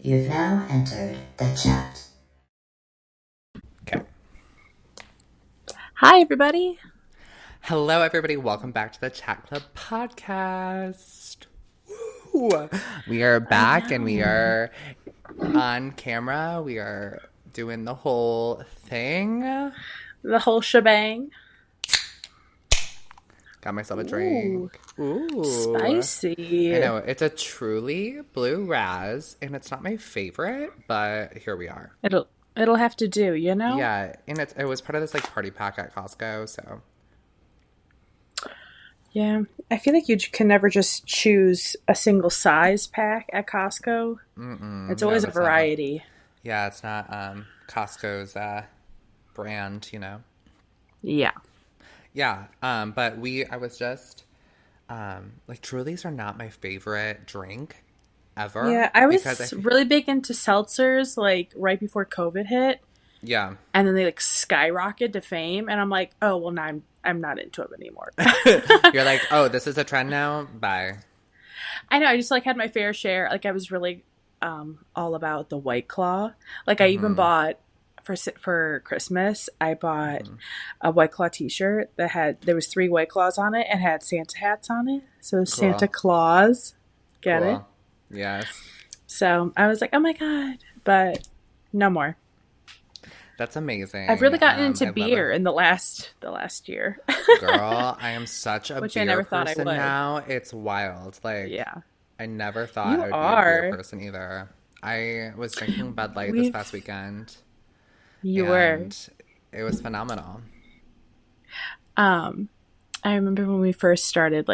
You've now entered the chat. Okay. Hi, everybody. Hello, everybody. Welcome back to the Chat Club podcast. Woo! We are back and we are on camera. We are doing the whole thing. The whole shebang. Got myself a drink. Ooh. Spicy. I know. It's a truly blue raz, and it's not my favorite, but here we are. It'll have to do, you know? Yeah, and it was part of this party pack at Costco, so. Yeah. I feel like you can never just choose a single size pack at Costco. It's always a variety. Yeah, it's not Costco's brand, you know. Yeah. Yeah, but I was just, Trulies are not my favorite drink ever. Yeah, I was really big into seltzers, right before COVID hit. Yeah. And then they, skyrocketed to fame, and I'm like, oh, well, now I'm not into them anymore. You're like, oh, this is a trend now? Bye. I know, I just, had my fair share. I was really all about the White Claw. I even bought... For Christmas, I bought a White Claw t-shirt there was 3 White Claws on it and had Santa hats on it. So it was cool. Santa Claus. Get it? Yes. So I was like, oh my God. But no more. That's amazing. I've really gotten into beer in the last year. Girl, I am such a beer I never thought person I would. Now. It's wild. Yeah. I never thought I would be a beer person either. I was drinking Bud Light this past weekend. You were. It was phenomenal. I remember when we first started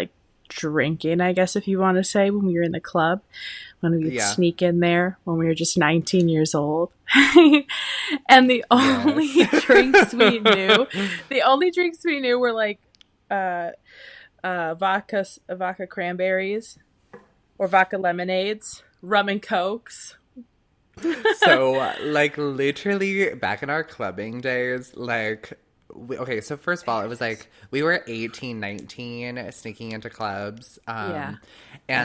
drinking, I guess if you want to say, when we were in the club, when we would sneak in there when we were just 19 years old. And the only drinks we knew were vodka cranberries or vodka lemonades, rum and cokes. So, literally back in our clubbing days, okay, so first of all, it was we were 18, 19, sneaking into clubs. And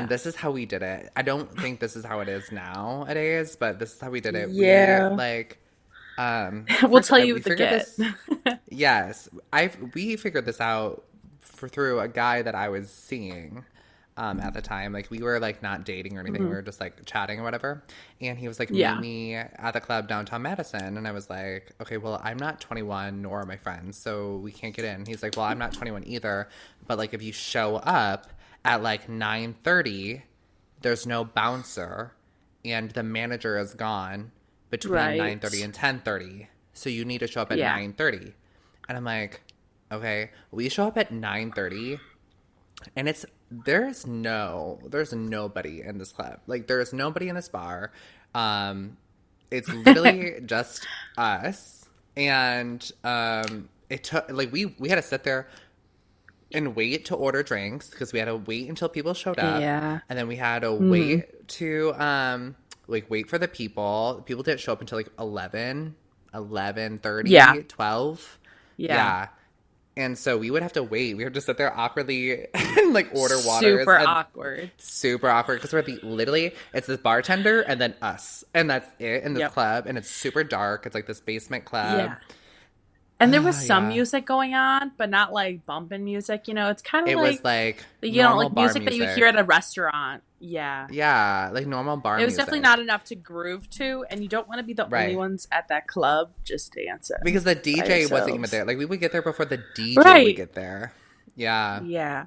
this is how we did it. I don't think this is how it is nowadays, but this is how we did it. Yeah. We'll tell you the get. Yes. We figured this out through a guy that I was seeing. At the time, we were not dating or anything. We were just chatting or whatever. And he was meet me at the club downtown Madison. And I was like, okay, well, I'm not 21 nor are my friends, so we can't get in. He's like, well, I'm not 21 either. But if you show up at 9:30, there's no bouncer and the manager is gone between 9:30 and 10:30. So you need to show up at 9:30. And I'm like, okay, we show up at 9:30 and there's nobody in this club. There's nobody in this bar. It's literally just us. And it took we had to sit there and wait to order drinks because we had to wait until people showed up. Yeah. And then we had to wait to wait for the people. People didn't show up until 11:30, 12. Yeah. And so we would have to wait. We would just sit there awkwardly and order water. Super awkward because we're literally it's this bartender and then us, and that's it in this club. And it's super dark. It's this basement club. Yeah. And there was some music going on, but not bumping music. It's kind of was music that you hear at a restaurant. Yeah. Yeah, normal bar music. It was definitely not enough to groove to, and you don't want to be the only ones at that club just dancing. Because the DJ wasn't even there. We would get there before the DJ would get there. Yeah. Yeah.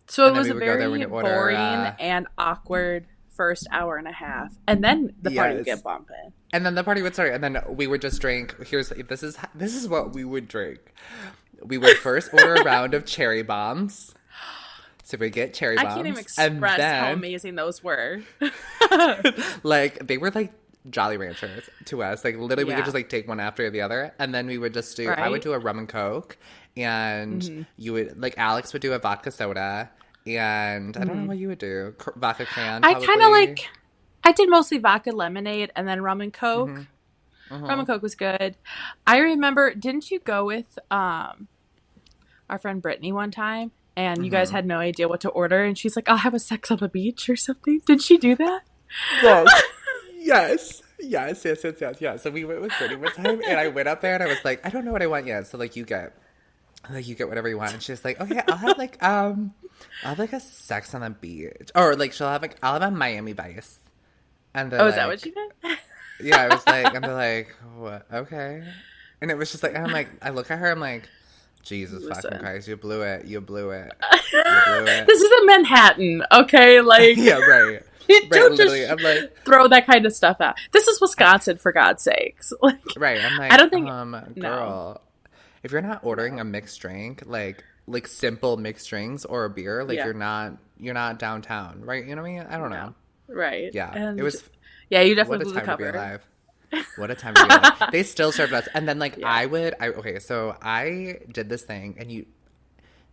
So it was a very boring and awkward first hour and a half, and then the party would get bumping. And then the party would start, and then we would just drink. This is what we would drink. We would first order a round of cherry bombs. So we get cherry bombs. I can't even express how amazing those were. They were Jolly Ranchers to us. Literally, we could just take one after the other, and then we would just do. Right? I would do a rum and coke, and you would Alex would do a vodka soda, and I don't know what you would do. Vodka cran. I kind of I did mostly vodka lemonade and then rum and coke. Rum and coke was good. I remember. Didn't you go with our friend Brittany one time? And you guys had no idea what to order. And she's like, I'll have a sex on the beach or something. Did she do that? Yes. So we went with Brittany one time, and I went up there, and I was like, I don't know what I want yet. So like, you get whatever you want. And she's like, okay, I'll have like a sex on the beach, or like I'll have a Miami Vice. And is that what you did? Yeah, I was like, and they're like, what? Okay. And it was just like, and I'm like, I look at her, I'm like, Jesus fucking Christ, you blew it. This is a Manhattan, okay? Like, yeah, right. Don't just I'm like, throw that kind of stuff out. This is Wisconsin, for God's sakes. Like, right. I'm like, I don't think, girl, if you're not ordering a mixed drink, like simple mixed drinks or a beer, like you're not downtown, right? You know what I mean? I don't know. Right. Yeah. And it was. Yeah, you definitely blew the cover. To be alive. What a time to be alive. They still served us, and then like okay, so I did this thing, and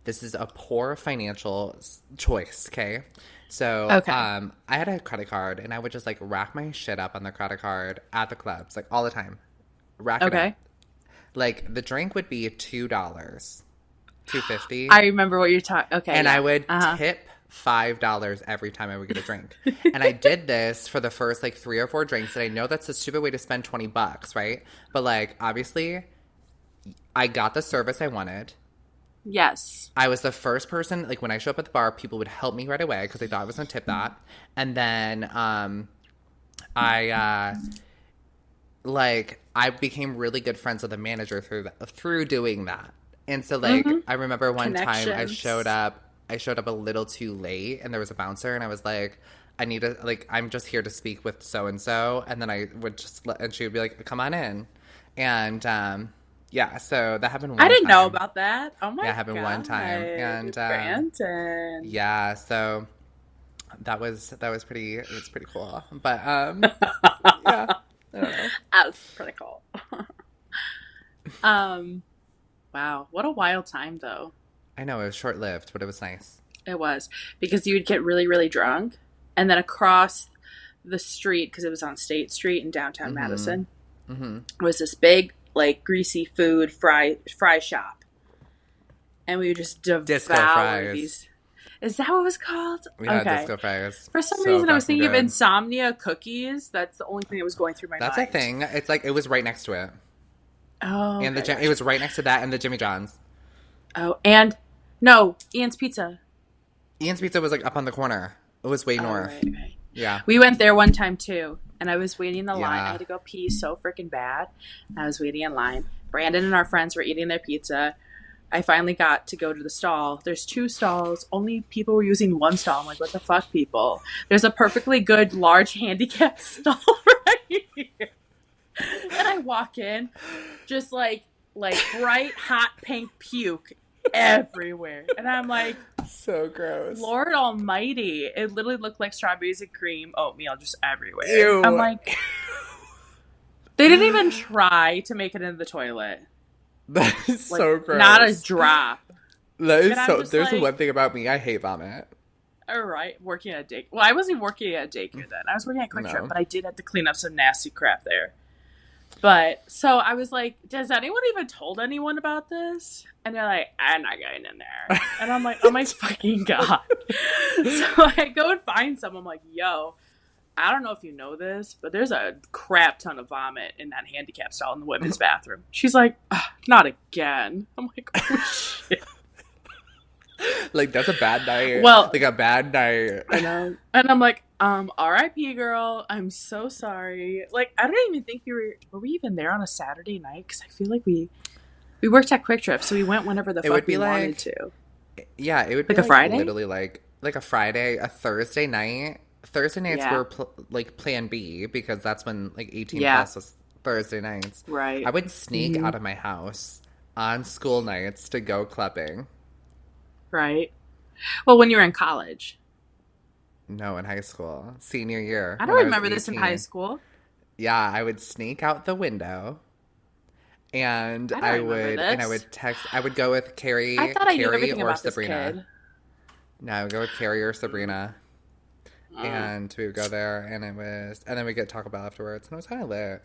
this is a poor financial choice, okay? So, I had a credit card, and I would just like rack my shit up on the credit card at the clubs, like all the time. Rack it up. Like the drink would be $2.50. I remember what you're talking. Okay, and I would tip $5 every time I would get a drink. And I did this for the first like 3 or 4 drinks, and I know that's a stupid way to spend $20, right? But like obviously, I got the service I wanted. Yes. I was the first person, like when I show up at the bar, people would help me right away because they thought I was going to tip that. And then I became really good friends with the manager through doing that. And so like I remember one time I showed up a little too late, and there was a bouncer, and I was like, I'm just here to speak with so-and-so. And then I would and she would be like, come on in. And yeah, so that happened one time. I didn't know about that. Oh my God. Yeah, it happened one time. And Brandon. Yeah, so that was pretty cool. But yeah. I don't know. That's pretty cool. Wow, what a wild time though. I know, it was short-lived, but it was nice. It was, because you would get really, really drunk, and then across the street, because it was on State Street in downtown Madison, was this big, like, greasy food fry shop. And we would just devour these. Is that what it was called? Yeah, disco fries. For some reason, I was thinking of Insomnia cookies. That's the only thing that was going through my mind. That's a thing. It's like, it was right next to it. Oh, and it was right next to that and the Jimmy John's. Oh, and no, Ian's Pizza. Ian's Pizza was like up on the corner. It was way north. Right. Yeah. We went there one time too, and I was waiting in the line. I had to go pee so freaking bad. I was waiting in line. Brandon and our friends were eating their pizza. I finally got to go to the stall. There's 2 stalls. Only people were using 1 stall. I'm like, what the fuck, people? There's a perfectly good large handicap stall right here. And I walk in, just like bright hot pink puke everywhere, and I'm like, so gross. Lord Almighty! It literally looked like strawberries and cream oatmeal just everywhere. Ew. I'm like, they didn't even try to make it into the toilet. That is so gross. Not a drop. That is so. There's one thing about me. I hate vomit. All right, working at a daycare. Well, I wasn't working at a daycare then. I was working at Quick Trip, but I did have to clean up some nasty crap there. But, so I was like, does anyone even told anyone about this? And they're like, I'm not getting in there. And I'm like, oh my fucking God. So I go and find someone. I'm like, yo, I don't know if you know this, but there's a crap ton of vomit in that handicap stall in the women's bathroom. She's like, not again. I'm like, oh shit. Like, that's a bad night. Well, like a bad night. I know. And I'm like, R.I.P. girl. I'm so sorry. Like, I don't even think were we even there on a Saturday night? Because I feel like we worked at Quick Trip, so we went whenever the fuck we wanted to. Yeah, it would be like a Friday? Literally like a Friday, a Thursday night. Thursday nights were Plan B, because that's when like 18 plus was Thursday nights. Right. I would sneak out of my house on school nights to go clubbing. Right. Well, when you were in college. No, in high school. Senior year. I don't remember this in high school. Yeah, I would sneak out the window. And I would go with Carrie. I thought I knew everything or about Sabrina. This kid. No, I would go with Carrie or Sabrina. And we would go there, and then we'd get Taco Bell afterwards, and it was kind of lit.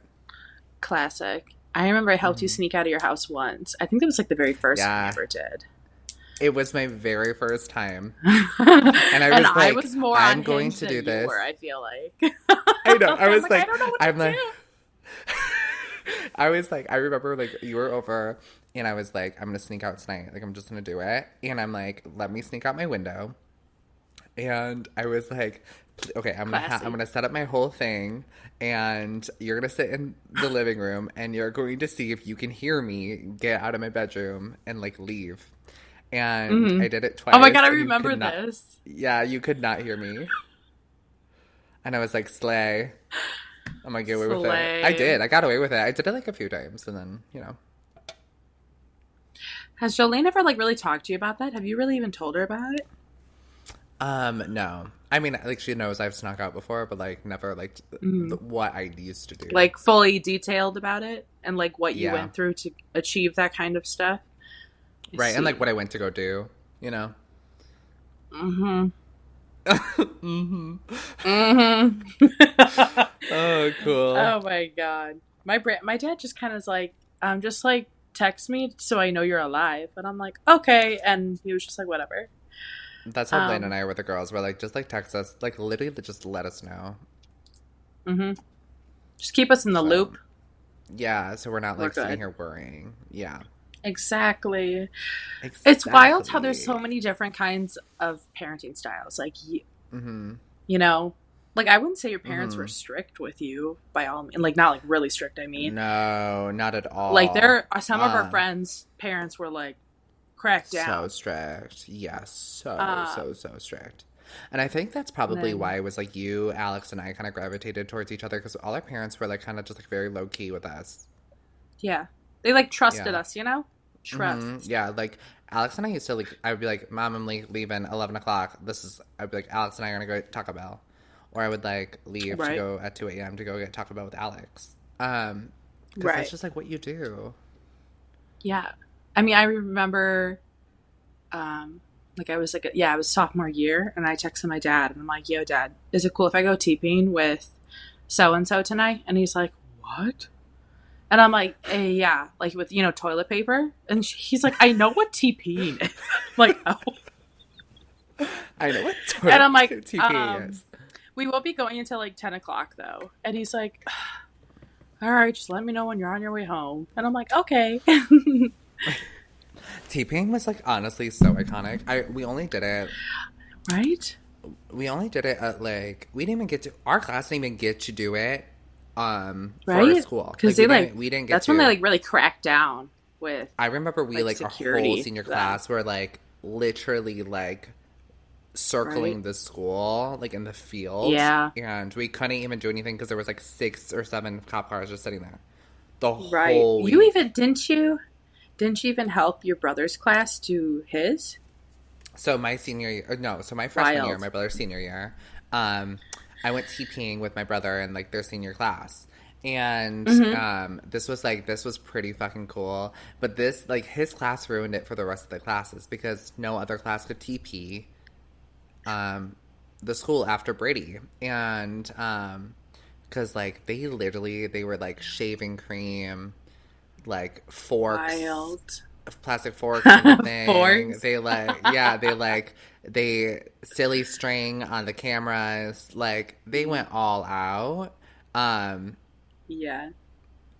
Classic. I remember I helped you sneak out of your house once. I think that was like the very first one I ever did. It was my very first time. And I was more I'm on going Hinge to than do this. you were, I feel like. I know. I was I don't know what to do. I was like, I remember like you were over and I was like, I'm going to sneak out tonight. Like, I'm just going to do it. And I'm like, let me sneak out my window. And I was like, okay, I'm gonna set up my whole thing, and you're gonna sit in the living room, and you're going to see if you can hear me get out of my bedroom and like leave. And I did it twice. Oh my god, I remember this. Yeah, you could not hear me. And I was like, slay. I'm gonna get away with it. I did. I got away with it. I did it like a few times, and then, you know. Has Jolene ever like really talked to you about that? Have you really even told her about it? No. I mean, like, she knows I've snuck out before, but like never like what I used to do. Like fully detailed about it and like what you went through to achieve that kind of stuff. Right, and like what I went to go do, you know. Oh, cool. Oh my god. My dad just kind of is like, just like text me so I know you're alive, and I'm like, okay, and he was just like, whatever. That's how Blaine and I were the girls. We're like, just like text us, like literally just let us know. Just keep us in the loop. Yeah, so we're not like sitting here worrying. Yeah. Exactly. It's wild how there's so many different kinds of parenting styles. Like, you know, like I wouldn't say your parents were strict with you by all means. Like, not like really strict, I mean. No, not at all. Like, there are some of our friends' parents were like, crack down. So strict. Yes, so strict. And I think that's probably why it was like you, Alex, and I kind of gravitated towards each other, because all our parents were like kind of just like very low key with us. Yeah. They like trusted us, you know? Trust. Yeah, like Alex and I used to like, I would be like, Mom, I'm leaving 11 o'clock. I'd be like, Alex and I are going to go to Taco Bell. Or I would like leave to go at 2 a.m. to go get Taco Bell with Alex. Because that's just like what you do. Yeah. I mean, I remember, like I was like, I was sophomore year, and I texted my dad, and I'm like, yo, Dad, is it cool if I go TPing with so-and-so tonight? And he's like, what? And I'm like, hey, yeah, like with, you know, toilet paper. And he's like, I know what TPing is. I'm like, oh. I know what toilet and I'm like, TPing is. We will be going until like 10 o'clock, though. And he's like, all right, just let me know when you're on your way home. And I'm like, okay. TPing was like honestly so iconic. We only did it. Right? We only did it at like, we didn't even get to, our class didn't even get to do it. For our school, because like, we didn't get that's to. when they like really cracked down with. I remember we like our whole senior class were like literally like circling the school like in the field, and we couldn't even do anything because there was like 6 or 7 cop cars just sitting there the whole week. You even didn't you even help your brother's class do his? So my senior year, my freshman year, my brother's senior year, I went TPing with my brother in like their senior class, and this was pretty fucking cool. But this like his class ruined it for the rest of the classes because no other class could TP the school after Brady, and because like they were like shaving cream, like forks. Wild. Plastic forks and everything. Forks. They silly string on the cameras. Like they went all out. Yeah.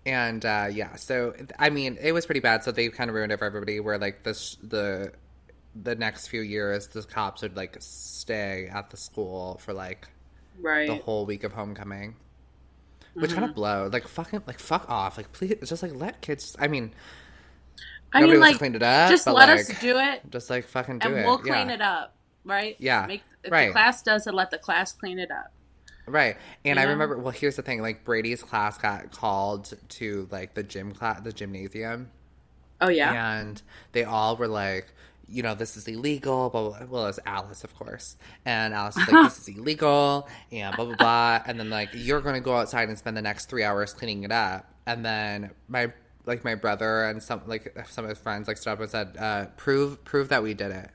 And so I mean it was pretty bad. So they kind of ruined it for everybody. Where like the next few years the cops would like stay at the school for like the whole week of homecoming. Which kind of blows. Like fuck off. Like please just like let kids. I mean, nobody wants to clean it up. Just let us do it. Just like fucking do it. And we'll clean it up, right? Yeah. If the class does it, let the class clean it up. Right. And I remember, well, here's the thing. Like Brady's class got called to like the gymnasium. Oh, yeah? And they all were like, you know, this is illegal, blah, blah, blah. Well, it was Alice, of course. And Alice was like, this is illegal, and blah, blah, blah. And then, like, you're going to go outside and spend the next 3 hours cleaning it up. And then my brother and some of his friends, like, stood up and said, prove that we did it.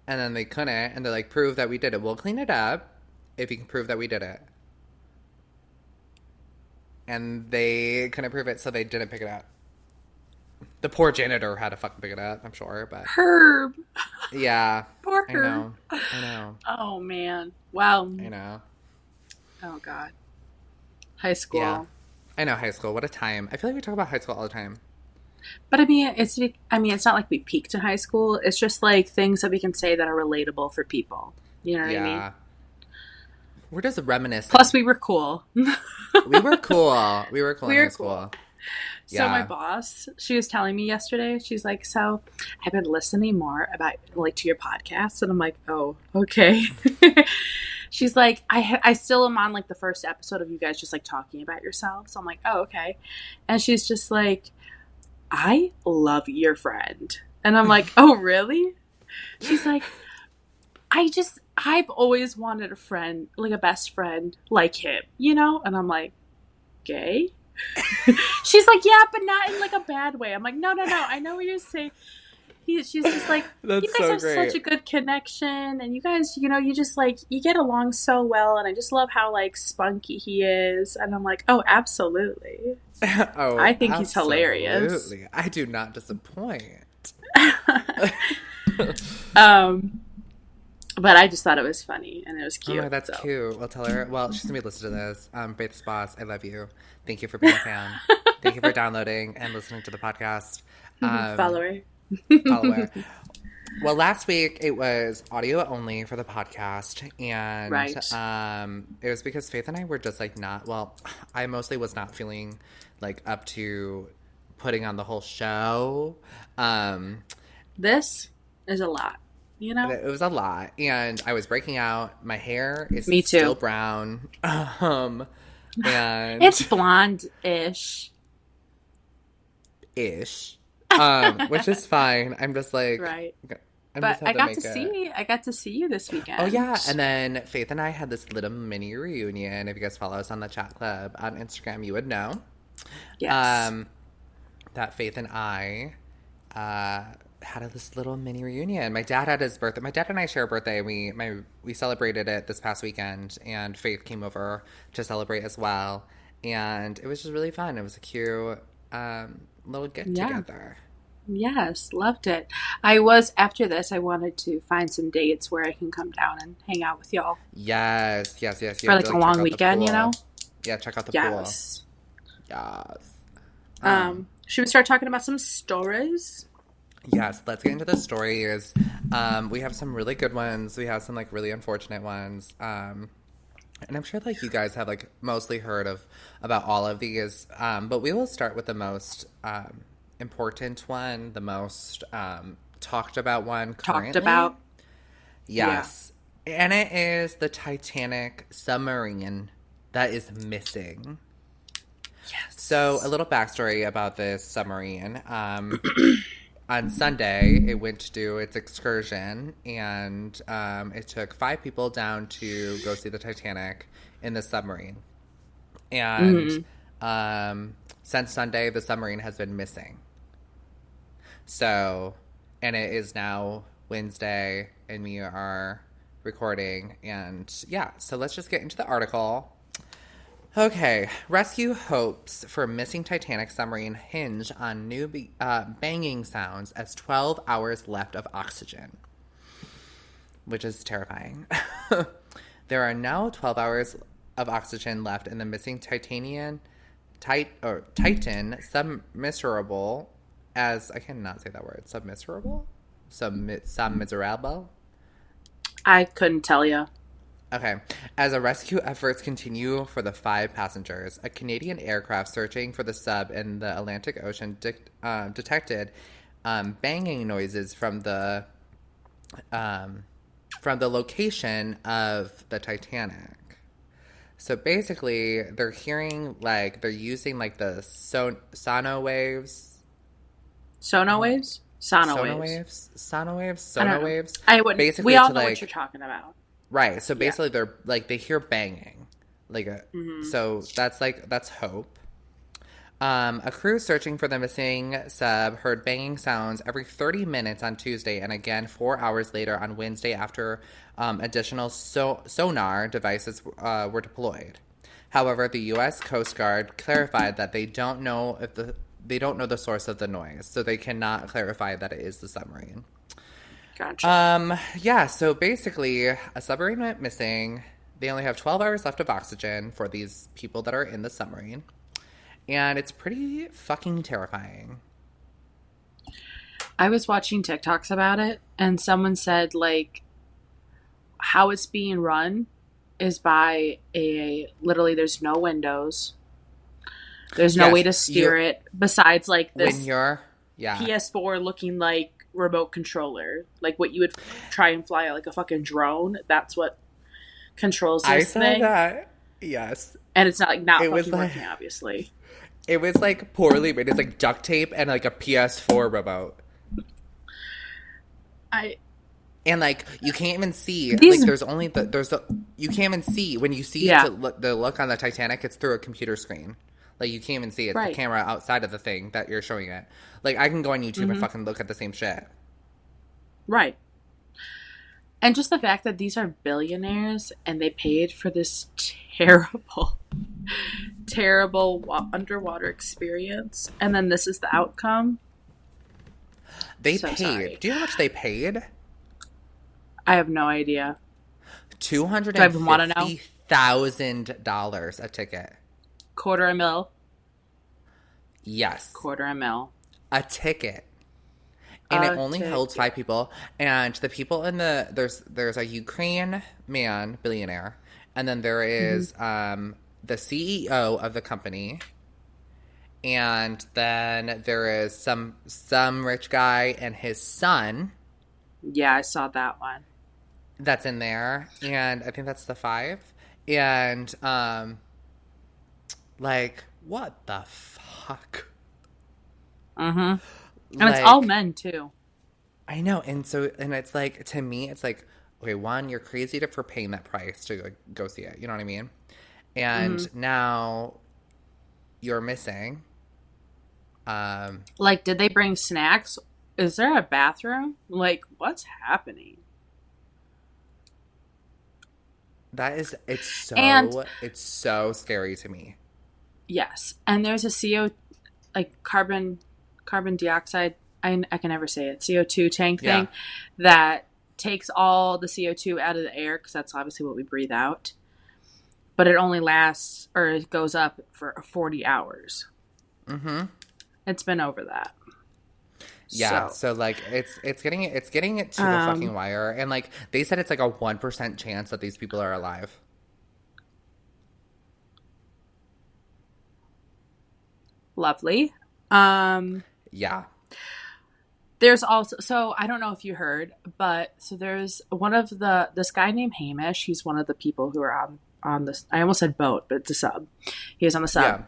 And then they couldn't, and they're like, prove that we did it. We'll clean it up if you can prove that we did it. And they couldn't prove it, so they didn't pick it up. The poor janitor had to fucking pick it up, I'm sure, but... Herb! Yeah. Poor I Herb. know. Oh, man. Wow. I know. Oh, God. High school. Yeah. I know, high school. What a time. I feel like we talk about high school all the time. But I mean, it's not like we peaked in high school. It's just like things that we can say that are relatable for people. You know what I mean? We're just reminiscing. Plus, we were cool. We were cool. We were cool in high school. So my boss, she was telling me yesterday, she's like, so I've been listening more about like to your podcast. And I'm like, oh, okay. She's like, I still am on like the first episode of you guys just like talking about yourselves. So I'm like, oh, okay. And she's just like, I love your friend. And I'm like, oh, really? She's like, I've always wanted a friend, like a best friend like him, you know? And I'm like, gay? She's like, yeah, but not in like a bad way. I'm like, no. I know what you're saying. She's just like, That's you guys so have great. such a good connection. And you guys, you know, you just like, you get along so well. And I just love how like spunky he is. And I'm like, oh, absolutely. Oh, I think he's hilarious. Absolutely. I do not disappoint. But I just thought it was funny and it was cute. Oh, that's cute. We'll tell her. Well, she's going to be listening to this. Faith's boss, I love you. Thank you for being a fan. Thank you for downloading and listening to the podcast. Follower. Well, last week it was audio only for the podcast. And right. It was because Faith and I were just like not, well, I mostly was not feeling like up to putting on the whole show. This is a lot. You know? It was a lot. And I was breaking out. My hair is Me too. still brown. And it's blonde-ish. Which is fine. I'm just like... Right. But I got to see you this weekend. Oh, yeah. And then Faith and I had this little mini reunion. If you guys follow us on the chat club on Instagram, you would know. Yes. That Faith and I... had this little mini reunion. My dad had his birthday. My dad and I share a birthday. We celebrated it this past weekend, and Faith came over to celebrate as well. And it was just really fun. It was a cute little get together. Yes, loved it. After this, I wanted to find some dates where I can come down and hang out with y'all. Yes. For like a long weekend, you know? Yeah, check out the pool. Yes. Should we start talking about some stories? Yes, let's get into the stories. We have some really good ones. We have some like really unfortunate ones. And I'm sure like you guys have like mostly heard about all of these. But we will start with the most important one, the most talked about one currently. Talked about? Yes. Yeah. And it is the Titanic submarine that is missing. Yes. So a little backstory about this submarine. On Sunday, it went to do its excursion, and it took 5 people down to go see the Titanic in the submarine. And since Sunday, the submarine has been missing. So, and it is now Wednesday, and we are recording. And yeah, so let's just get into the article. Okay, rescue hopes for missing Titanic submarine hinge on new banging sounds as 12 hours left of oxygen, which is terrifying. There are now 12 hours of oxygen left in the missing Titan submersible, as I cannot say that word, submersible? Submersible? I couldn't tell you. Okay. As rescue efforts continue for the 5 passengers, a Canadian aircraft searching for the sub in the Atlantic Ocean detected banging noises from the location of the Titanic. So basically, they're hearing like they're using like the sono waves. Sono waves. I wouldn't. Basically, we all know what you're talking about. Right, so basically they're like they hear banging, like so that's hope. A crew searching for the missing sub heard banging sounds every 30 minutes on Tuesday, and again 4 hours later on Wednesday after additional sonar devices were deployed. However, the U.S. Coast Guard clarified that they don't know if they don't know the source of the noise, so they cannot clarify that it is the submarine. Gotcha. Yeah, so basically, a submarine went missing. They only have 12 hours left of oxygen for these people that are in the submarine. And it's pretty fucking terrifying. I was watching TikToks about it, and someone said, like, how it's being run is by literally there's no windows. There's no way to steer it besides, like, this when you're, PS4 looking like remote controller, like what you would try and fly like a fucking drone. That's what controls this thing. I saw that. Yes. And it's not like not it fucking was like, working, obviously. It was like poorly made. It's like duct tape and like a PS4 remote. And like you can't even see. Like there's only you can't even see when you see the look on the Titanic. It's through a computer screen. Like, you can't even see it. It's the camera outside of the thing that you're showing it. Like, I can go on YouTube and fucking look at the same shit. Right. And just the fact that these are billionaires and they paid for this terrible, terrible underwater experience. And then this is the outcome. They paid. Sorry. Do you know how much they paid? I have no idea. $250,000 a ticket. $250,000. Yes. $250,000. A ticket. And it only holds 5 people. And the people in there's a Ukraine man, billionaire. And then there is the CEO of the company. And then there is some rich guy and his son. Yeah, I saw that one. That's in there. And I think that's the 5. And like, what the fuck? And like, it's all men, too. I know. And it's like, to me, it's like, okay, one, you're crazy for paying that price to like, go see it. You know what I mean? And now you're missing. Like, did they bring snacks? Is there a bathroom? Like, what's happening? It's so scary to me. Yes. And there's a carbon dioxide, I can never say it, CO2 tank thing that takes all the CO2 out of the air, because that's obviously what we breathe out. But it only lasts, or it goes up for 40 hours. It's been over that. Yeah, so like it's getting it to the fucking wire, and like they said it's like a 1% chance that these people are alive. Lovely. Yeah. There's also, so I don't know if you heard, but so there's this guy named Hamish. He's one of the people who are on this. I almost said boat, but it's a sub. He was on the sub. Yeah.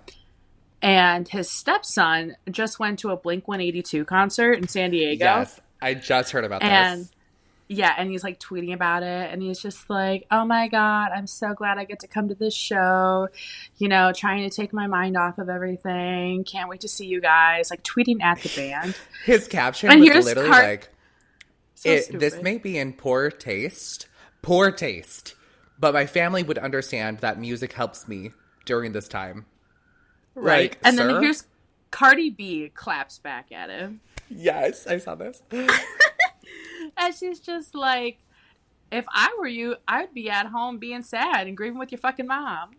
And his stepson just went to a Blink-182 concert in San Diego. Yes, I just heard about this. Yeah, and he's like tweeting about it, and he's just like, oh my God, I'm so glad I get to come to this show, you know, trying to take my mind off of everything. Can't wait to see you guys. Like, tweeting at the band. His caption was literally like, this may be in poor taste, but my family would understand that music helps me during this time. Right. Like, and sir? then here's Cardi B claps back at him. Yes, I saw this. And she's just like, if I were you, I'd be at home being sad and grieving with your fucking mom.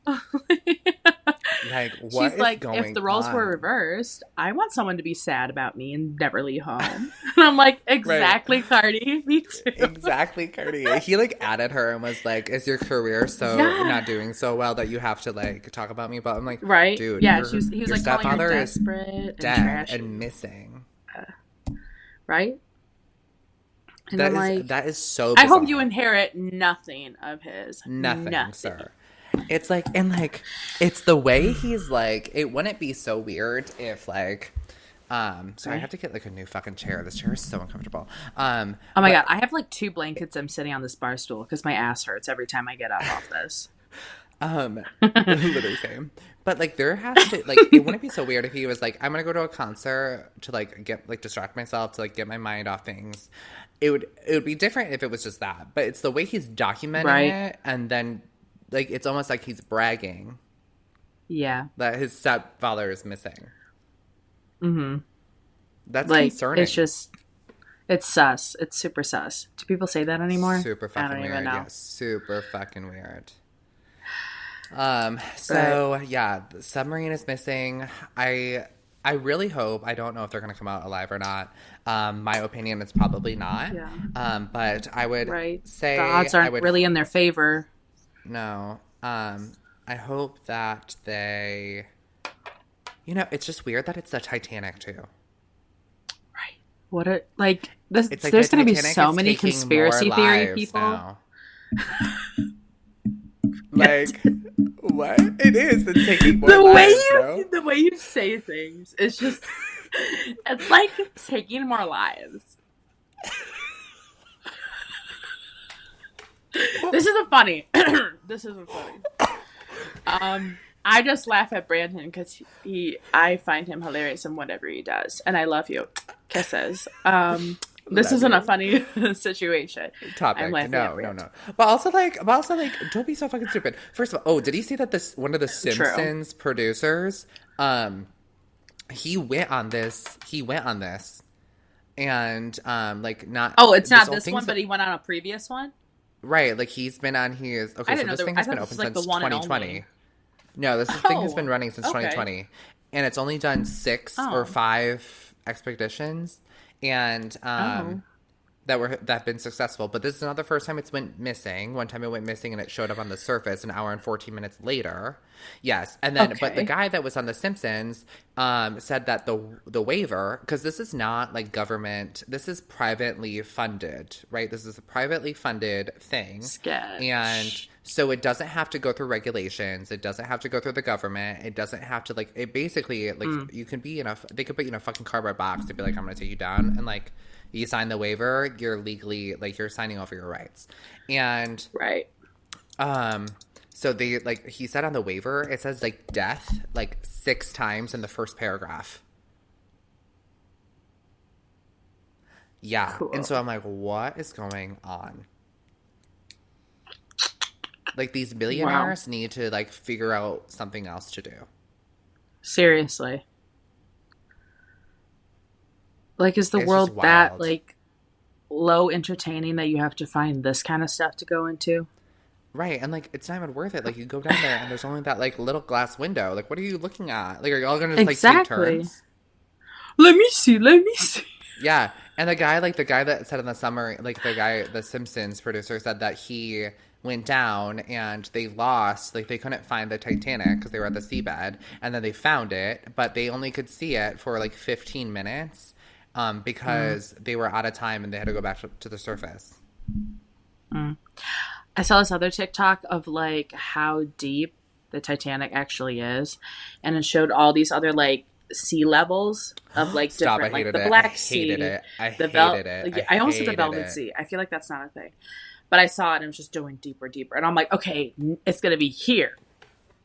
Like, what she's like, if the roles were reversed, I want someone to be sad about me and never leave home. And I'm like, exactly, right. Cardi. Me too. Exactly, Cardi. He like added her and was like, is your career not doing so well that you have to like talk about me? But I'm like, right? Dude, yeah, he was like, stepfather is dead and missing. Right? And that is so bizarre. I hope you inherit nothing of his. Nothing, sir. It's like, and like, it's the way he's like, it wouldn't be so weird if like, so I have to get like a new fucking chair. This chair is so uncomfortable. Oh my God. I have like 2 blankets I'm sitting on this bar stool because my ass hurts every time I get up off this. Literally same. But like there has to like it wouldn't be so weird if he was like, I'm gonna go to a concert to like get like distract myself, to like get my mind off things. It would be different if it was just that. But it's the way he's documenting it, and then like it's almost like he's bragging. Yeah. That his stepfather is missing. Mm-hmm. That's Like, concerning. it's sus. It's super sus. Do people say that anymore? Super I fucking don't even weird. know. Yeah, super fucking weird. But So yeah, the submarine is missing. I really hope, I don't know if they're gonna come out alive or not. My opinion is probably not. yeah, But I would right. The say odds aren't really in their favor. no. I hope that they, it's just weird that it's the Titanic too. Right. What a like this. It's like the There's going to be Titanic so is many taking more conspiracy theory lives people. now. Like, what? It is. It's taking more lives, bro. The way you say things, it's just it's like taking more lives. This isn't funny. This isn't funny. I just laugh at Brandon because I find him hilarious in whatever he does, and I love you. Kisses. This isn't a funny situation. Topic. No. But also, don't be so fucking stupid. First of all, did he see that one of the Simpsons producers, he went on this, and not. Oh, it's not this one, but he went on a previous one. Right, like he's been on his. Okay, so this thing has been open since 2020. No, this thing has been running since 2020, and it's only done 6 or 5 expeditions, and that have been successful. But this is not the first time it's went missing. One time it went missing and it showed up on the surface an hour and 14 minutes later. Yes, and then but the guy that was on The Simpsons said that the waiver, because this is not like government, this is privately funded, right? This is a privately funded thing, Sketch. And so it doesn't have to go through regulations. It doesn't have to go through the government. It doesn't have to it basically you can be they could put you in a fucking cardboard box to be like, I'm going to take you down, and you sign the waiver, you're legally, you're signing over your rights. And right. So they, he said on the waiver, it says death 6 times in the first paragraph. Yeah. Cool. And so I'm like, what is going on? These billionaires need to figure out something else to do. Seriously. Is the world that low entertaining that you have to find this kind of stuff to go into? Right, and it's not even worth it. You go down there and there's only that little glass window. What are you looking at? Are you all gonna just take turns? Let me see. Yeah, and the guy that said in the summary, the Simpsons producer said that he went down and they lost, they couldn't find the Titanic because they were at the seabed, and then they found it, but they only could see it for 15 minutes. Because they were out of time and they had to go back to the surface. I saw this other TikTok of how deep the Titanic actually is, and it showed all these other sea levels of Stop, different the Black Sea, I hated it. I almost said the Velvet Sea. I feel like that's not a thing, but I saw it and it was just going deeper, and I'm like, okay, it's gonna be here,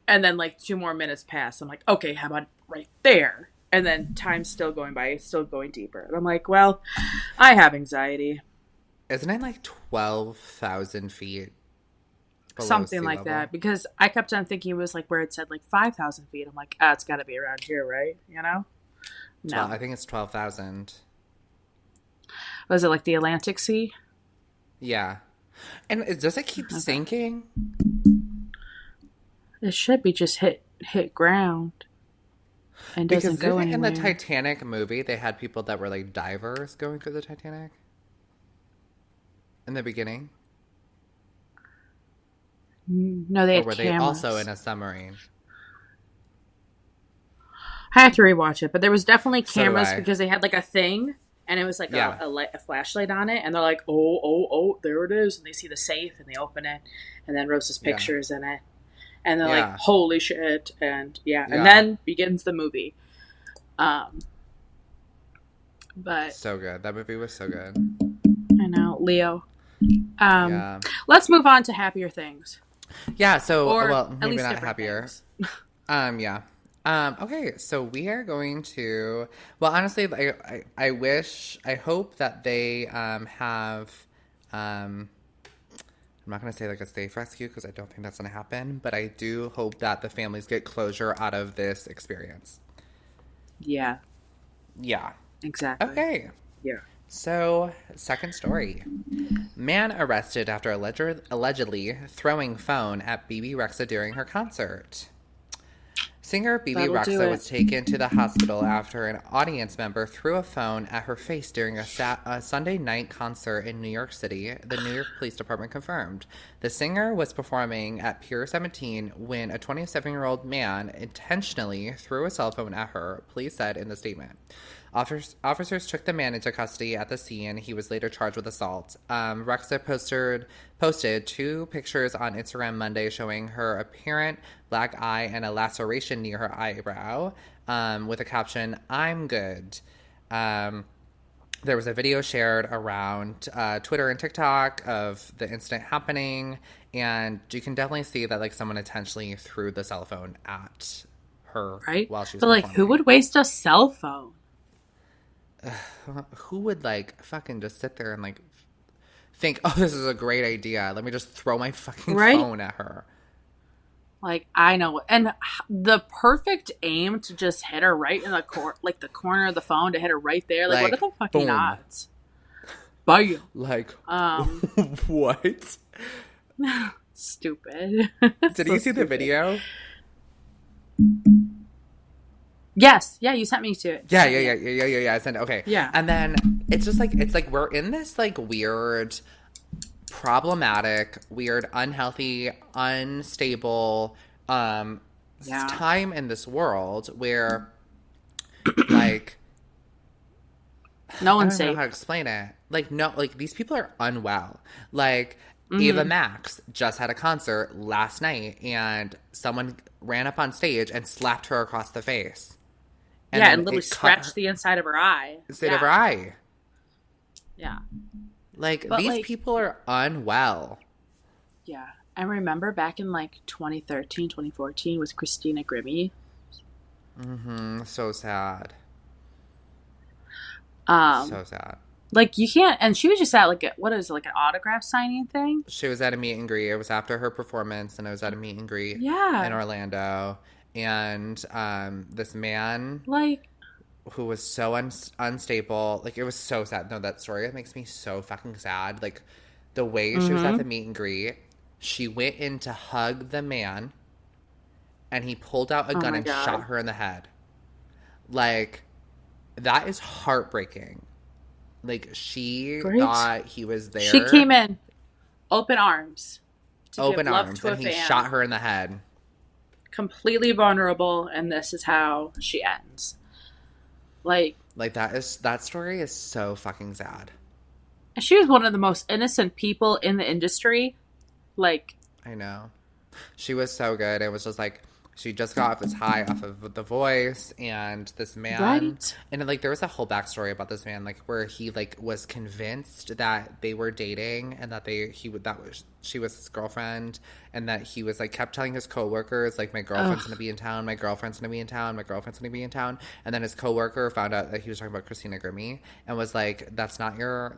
and then 2 more minutes pass. I'm like, okay, how about right there? And then time's still going by, still going deeper. And I'm like, well, I have anxiety. Isn't it 12,000 feet? Something like that. Because I kept on thinking it was where it said 5,000 feet. I'm like, it's got to be around here, right? No. I think it's 12,000. Was it the Atlantic Sea? Yeah. And does it keep sinking? It should be just hit ground. And doesn't go anywhere. In the Titanic movie, they had people that were divers going through the Titanic in the beginning. No, they had cameras. Or were they also in a submarine? I have to rewatch it, but there was definitely cameras because they had a thing, and it was a flashlight on it, and they're like, oh, there it is, and they see the safe, and they open it, and then Rose's picture's in it. And they're like, holy shit. And and then begins the movie. But so good. That movie was so good. I know. Leo. Let's move on to happier things. Yeah, so or maybe not happier. Okay, so we are going to, well, honestly, I hope that they have I'm not going to say a safe rescue because I don't think that's going to happen, but I do hope that the families get closure out of this experience. Yeah. Yeah. Exactly. Okay. Yeah. So, second story. Man arrested after allegedly throwing phone at Bebe Rexha during her concert. Singer Bebe Rexha was taken to the hospital after an audience member threw a phone at her face during a Sunday night concert in New York City, the New York Police Department confirmed. The singer was performing at Pier 17 when a 27-year-old man intentionally threw a cell phone at her, police said in the statement. Officers took the man into custody at the scene. He was later charged with assault. Rexha posted 2 pictures on Instagram Monday showing her apparent black eye and a laceration near her eyebrow with a caption, "I'm good." There was a video shared around Twitter and TikTok of the incident happening, and you can definitely see that like someone intentionally threw the cell phone at her while she was performing. Like, who would waste a cell phone? Who would like fucking just sit there and like think, oh, this is a great idea, let me just throw my fucking phone at her? Like, I know. And the perfect aim to just hit her right in the the corner of the phone, to hit her right there. Like what are the fucking odds? Bam. Like, what? Stupid. Did you see the video? Yes. Yeah, you sent me to it. Yeah. I sent it. Okay. Yeah. And then it's just like, it's like we're in this like weird, problematic, weird, unhealthy, unstable time in this world where like no one's safe. I don't know how to explain it. Like, no, like these people are unwell. Like Ava Max just had a concert last night and someone ran up on stage and slapped her across the face. And literally scratched the inside of her eye. Inside of her eye. Yeah. Like, these people are unwell. Yeah. I remember back in, 2013, 2014 with Christina Grimmie. Mm-hmm. So sad. So sad. Like, you can't... And she was just at, an autograph signing thing? She was at a meet and greet. It was after her performance, and I was at a meet and greet in Orlando. And this man... who was so unstable. Like, it was so sad. No, that story makes me so fucking sad. Like, the way she was at the meet and greet, she went in to hug the man, and he pulled out a gun and shot her in the head. Like, that is heartbreaking. Like, she thought he was there. She came in open arms. And he shot her in the head. Completely vulnerable, and this is how she ends. Like that story is so fucking sad. She was one of the most innocent people in the industry. Like, I know. She was so good. It was just like she just got off this high off of The Voice, and this man, and there was a whole backstory about this man, where he was convinced that they were dating, and that she was his girlfriend, and that he was kept telling his coworkers my girlfriend's gonna be in town, my girlfriend's gonna be in town, my girlfriend's gonna be in town, and then his coworker found out that he was talking about Christina Grimmie, and was like, that's not your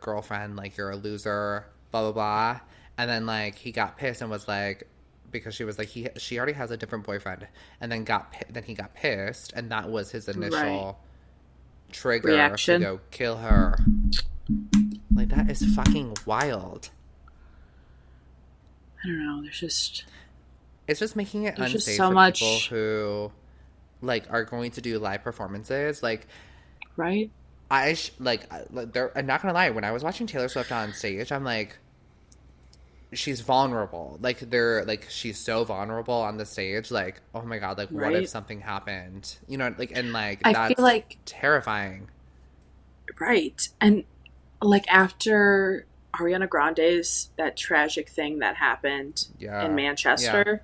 girlfriend, you're a loser, blah blah blah, and then he got pissed and was like, because she was she already has a different boyfriend, and then he got pissed, and that was his initial trigger reaction to go kill her. That is fucking wild. I don't know. It's just making it unsafe for people who are going to do live performances. Right. I'm not gonna lie. When I was watching Taylor Swift on stage, I'm like, she's vulnerable. She's so vulnerable on the stage. Oh my god, what if something happened? You know, I that's feel terrifying. Right. And after Ariana Grande's that tragic thing that happened in Manchester.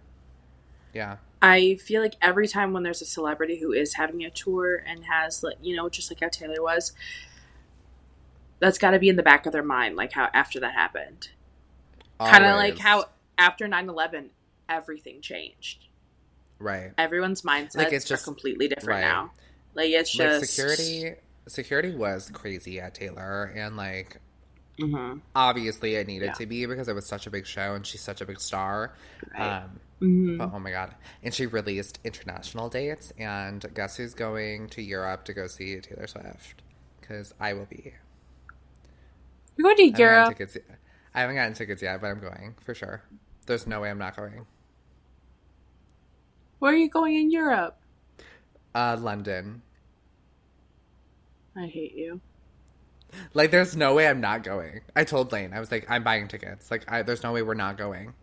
Yeah. I feel like every time when there's a celebrity who is having a tour and has just how Taylor was, that's got to be in the back of their mind, how after that happened. Kind of how after 9/11, everything changed. Right. Everyone's mindsets are completely different now. It's just... Security was crazy at Taylor, and obviously it needed to be because it was such a big show and she's such a big star. Right. But oh my God. And she released international dates. And guess who's going to Europe to go see Taylor Swift? Because I will be. You're going to Europe? I haven't gotten tickets yet, but I'm going for sure. There's no way I'm not going. Where are you going in Europe? London. I hate you. Like, there's no way I'm not going. I told Lane, I was like, I'm buying tickets. Like, there's no way we're not going.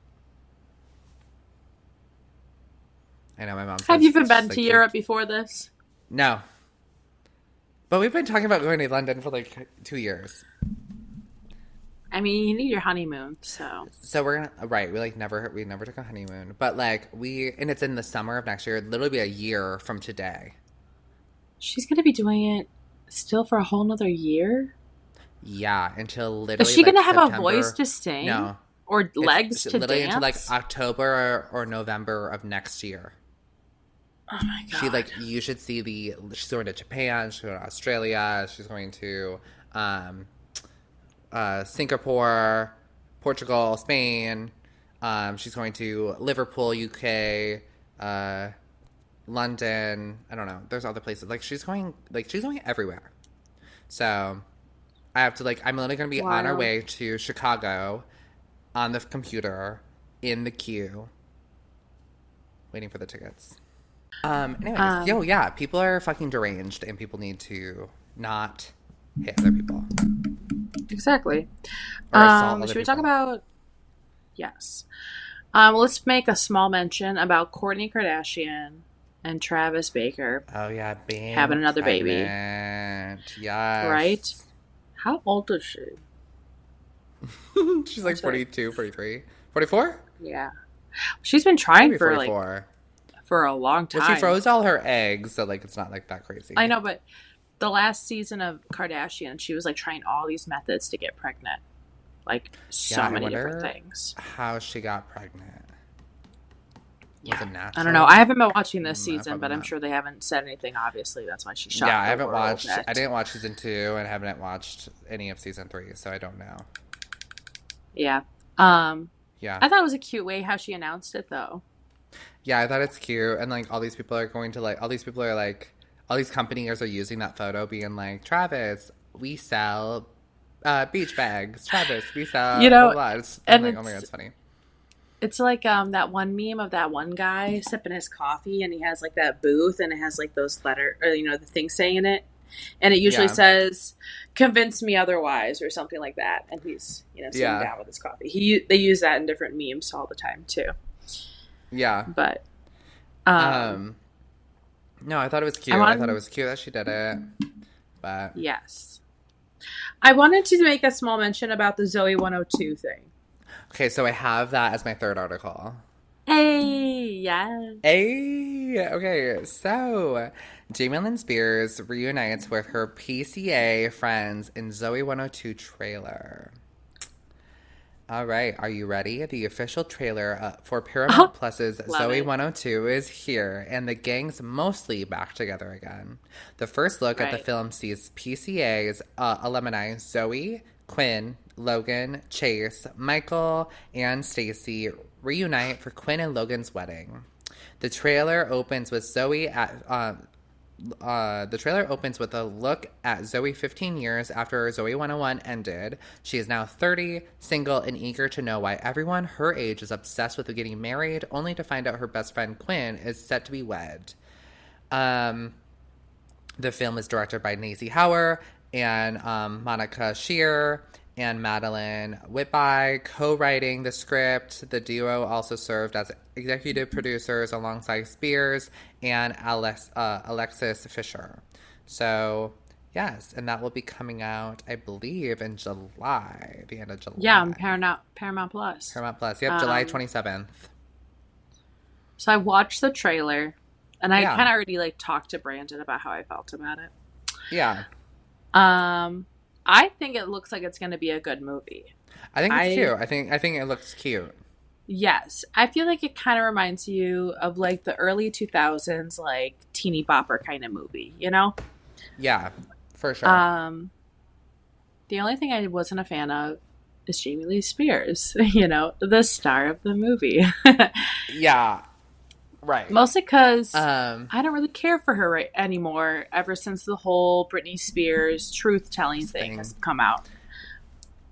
I know my mom says, have you even been to Europe before this? No. But we've been talking about going to London for like 2 years. I mean, you need your honeymoon, so. So we're gonna we never took a honeymoon, but like and it's in the summer of next year. It'll literally be a year from today. She's gonna be doing it still for a whole nother year. Yeah, until literally. Is she gonna have September. a voice to sing? No, or legs to literally dance? until like October or November of next year. Oh my God! She you should see she's going to Japan. She's going to Australia. She's going to Singapore, Portugal, Spain. She's going to Liverpool, UK, London. I don't know. There's other places. She's going everywhere. So I have to I'm literally going to be on our way to Chicago on the computer in the queue waiting for the tickets. Anyways, yeah, people are fucking deranged and people need to not hit other people. Exactly. Should we talk about... Yes. Let's make a small mention about Kourtney Kardashian and Travis Baker. Oh, yeah. Having another baby. Yes. Right? How old is she? She's like 42, 43. 44? Yeah. She's been trying Maybe 44. For a long time. Well, she froze all her eggs, so it's not that crazy. I know, but the last season of Kardashian, she was trying all these methods to get pregnant. So many different things. How she got pregnant. Yeah. Was it natural? I don't know. I haven't been watching this season, but I'm sure they haven't said anything, obviously. That's why she shot. Yeah, I haven't watched. I didn't watch season 2 and haven't watched any of season 3, so I don't know. Yeah. Yeah. I thought it was a cute way how she announced it, though. Yeah, I thought it's cute. And all these people are going to all these companies are using that photo being like, Travis, we sell beach bags. Travis, we sell blah, blah. I'm like, oh my God, it's funny. It's like that one meme of that one guy sipping his coffee and he has that booth and it has those letter or the thing saying it. And it usually says, convince me otherwise or something like that. And he's, sitting down with his coffee. They use that in different memes all the time too. Yeah. But no, I thought it was cute. I thought it was cute that she did it. But yes. I wanted to make a small mention about the Zoey 102 thing. Okay, so I have that as my third article. Hey, yes. Hey, okay, so Jamie Lynn Spears reunites with her PCA friends in Zoey 102 trailer. All right, are you ready? The official trailer for Paramount Plus's Zoey 102 is here, and the gang's mostly back together again. The first look at the film sees PCA's alumni Zoey, Quinn, Logan, Chase, Michael, and Stacy reunite for Quinn and Logan's wedding. The trailer opens with Zoey at... the trailer opens with a look at Zoey 15 years after Zoey 101 ended. She is now 30, single, and eager to know why everyone her age is obsessed with getting married, only to find out her best friend Quinn is set to be wed. The film is directed by Nacy Hauer and Monica Shear and Madeline Whitby co-writing the script. The duo also served as executive producers alongside Spears and Alexis Fisher. So, yes, and that will be coming out, I believe, in July, the end of July. Yeah, on Paramount Plus. Paramount Plus, yep, July 27th. So I watched the trailer, and I kind of already talked to Brandon about how I felt about it. Yeah. I think it looks like it's going to be a good movie. I think it's cute. I think it looks cute. Yes. I feel like it kind of reminds you of the early 2000s, teeny bopper kind of movie, Yeah, for sure. The only thing I wasn't a fan of is Jamie Lee Spears, the star of the movie. Yeah. Right. Mostly because I don't really care for her anymore ever since the whole Britney Spears truth-telling thing has come out.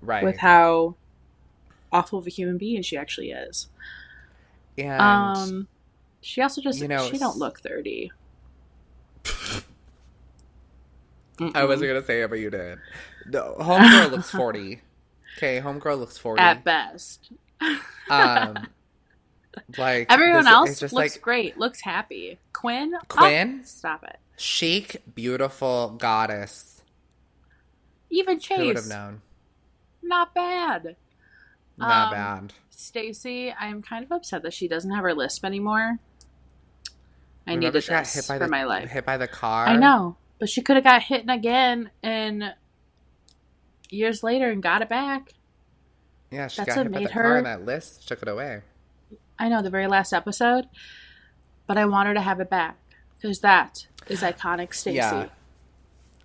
Right. With how awful of a human being she actually is. And she also just, she don't look 30. I wasn't going to say it, but you did. No, Homegirl looks 40. Okay, Homegirl looks 40. At best. Like everyone else just looks great, looks happy. Quinn, stop it. Chic, beautiful goddess. Even Chase, who would have known? Not bad. Not bad. Stacy, I'm kind of upset that she doesn't have her lisp anymore. Remember needed she got this for my life. Hit by the car. I know, but she could have got hit again and years later and got it back. Yeah, she got hit by the car and that lisp took it away. I know, the very last episode. But I want her to have it back. Because that is iconic Stacey. Yeah.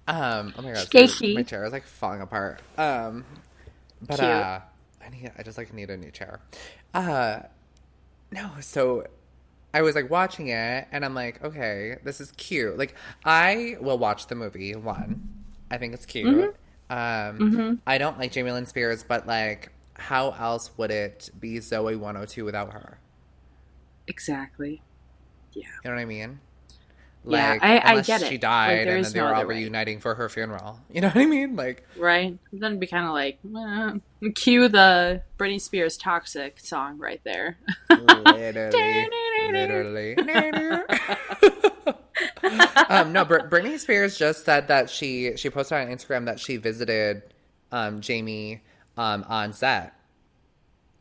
Oh my god. My chair is like falling apart. But cute. I just like need a new chair. No, so I was like watching it and I'm like, okay, this is cute. Like I will watch the movie, one. I think it's cute. I don't like Jamie Lynn Spears, but like how else would it be Zoey 102 without her? Exactly. Yeah. You know what I mean? Like, yeah, I get it. She died like, and then they were all reuniting for her funeral. You know what I mean? Like, right? Then it'd be kind of like, cue the Britney Spears Toxic song right there. Literally. No, Britney Spears just said that she posted on Instagram that she visited Jamie on set.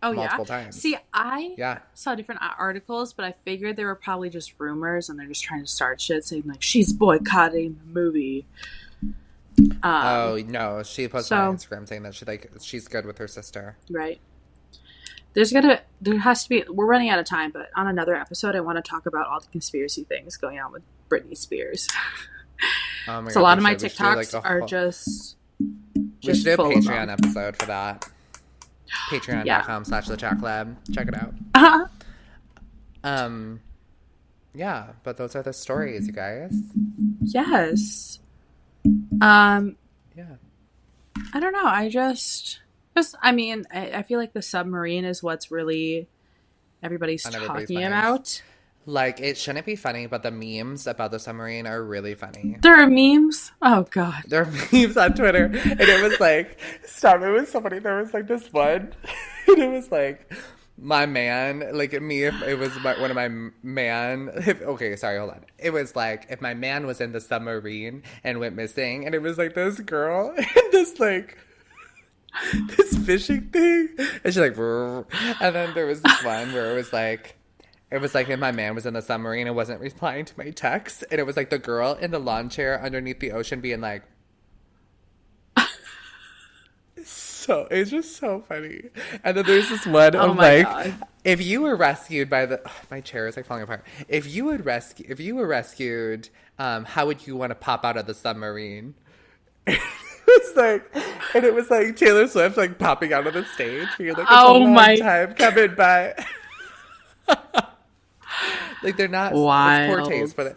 Oh, multiple times. See, I saw different articles, but I figured they were probably just rumors and they're just trying to start shit saying, like, she's boycotting the movie. Oh, no. She posted on Instagram saying that she's good with her sister. Right. There has to be, we're running out of time, but on another episode, I want to talk about all the conspiracy things going on with Britney Spears. Oh my God, so a lot of my TikToks are just we should do a Patreon episode for that. Patreon.com/thechalklab. Check it out. Yeah, but those are the stories, you guys. Yes. Yeah. I don't know. I feel like the submarine is what's really everybody's talking about. Like, it shouldn't be funny, but the memes about the submarine are really funny. There are memes? Oh, God. There are memes on Twitter. And it was like, stop, it was so funny. There was like this one. And it was like, my man, like me, if it was one of my man. Okay, sorry, hold on. It was like, if my man was in the submarine and went missing. And it was like this girl and this like, this fishing thing. And she's like, brr. And then there was this one where it was like if my man was in the submarine and wasn't replying to my text. And it was like the girl in the lawn chair underneath the ocean being like, so it's just so funny. And then there's this one of like, God. If you were rescued by my chair is like falling apart. If you were rescued, how would you want to pop out of the submarine? It was like Taylor Swift like popping out of the stage. You're like, it's a long time coming by. Like they're not wild. It's poor taste, but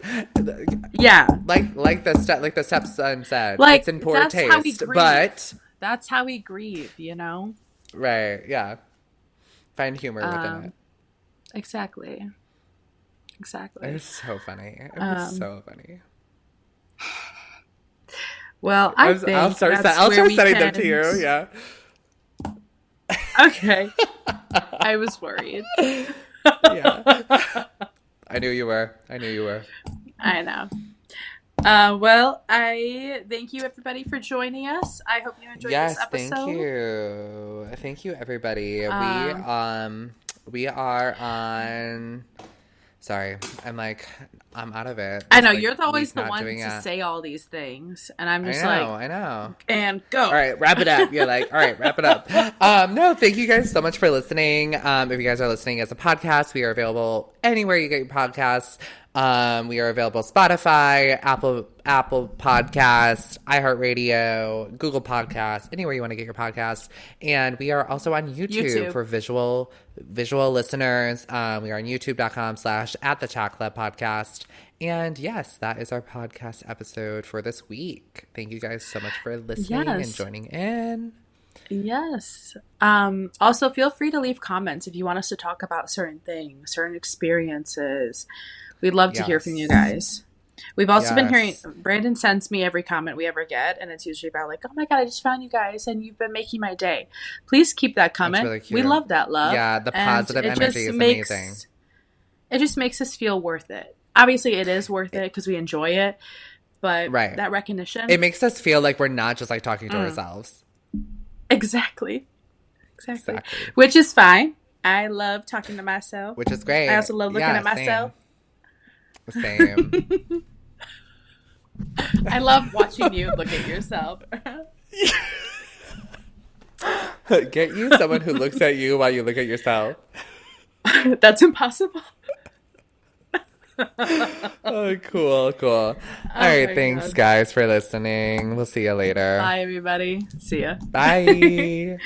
yeah, like the stepson said, like, it's in poor taste, but that's how we grieve, you know? Right? Yeah. Find humor within it. Exactly. It was so funny. It was so funny. Well, I'll start sending them to you. Yeah. Okay. I was worried. Yeah. I knew you were. I know. Well, I thank you everybody for joining us. I hope you enjoyed this episode. Thank you everybody. We are on. Sorry, I'm like I'm out of it. I It's know, like you're always week the not one doing to it. say all these things. And I'm just I know. and go. All right, wrap it up. You're like, all right, wrap it up. No, thank you guys so much for listening. If you guys are listening as a podcast, we are available anywhere you get your podcasts. We are available Spotify, Apple Podcasts, iHeartRadio, Google Podcasts, anywhere you want to get your podcasts. And we are also on YouTube. For visual listeners. We are on youtube.com/@the-chat-club-podcast. And yes, that is our podcast episode for this week. Thank you guys so much for listening and joining in. Yes. Also, feel free to leave comments if you want us to talk about certain things, certain experiences. We'd love to hear from you guys. We've also been hearing, Brandon sends me every comment we ever get, and it's usually about like, oh my God, I just found you guys, and you've been making my day. Please keep that coming. Really, we love that love. Yeah, the positive energy is amazing. It just makes us feel worth it. Obviously, it is worth it because we enjoy it, but that recognition. It makes us feel like we're not just like talking to ourselves. Exactly. Which is fine. I love talking to myself. Which is great. I also love looking at myself. Same. I love watching you look at yourself. Get you someone who looks at you while you look at yourself. That's impossible. Oh, cool. All right, thanks, guys, for listening. We'll see you later. Bye, everybody. See ya. Bye.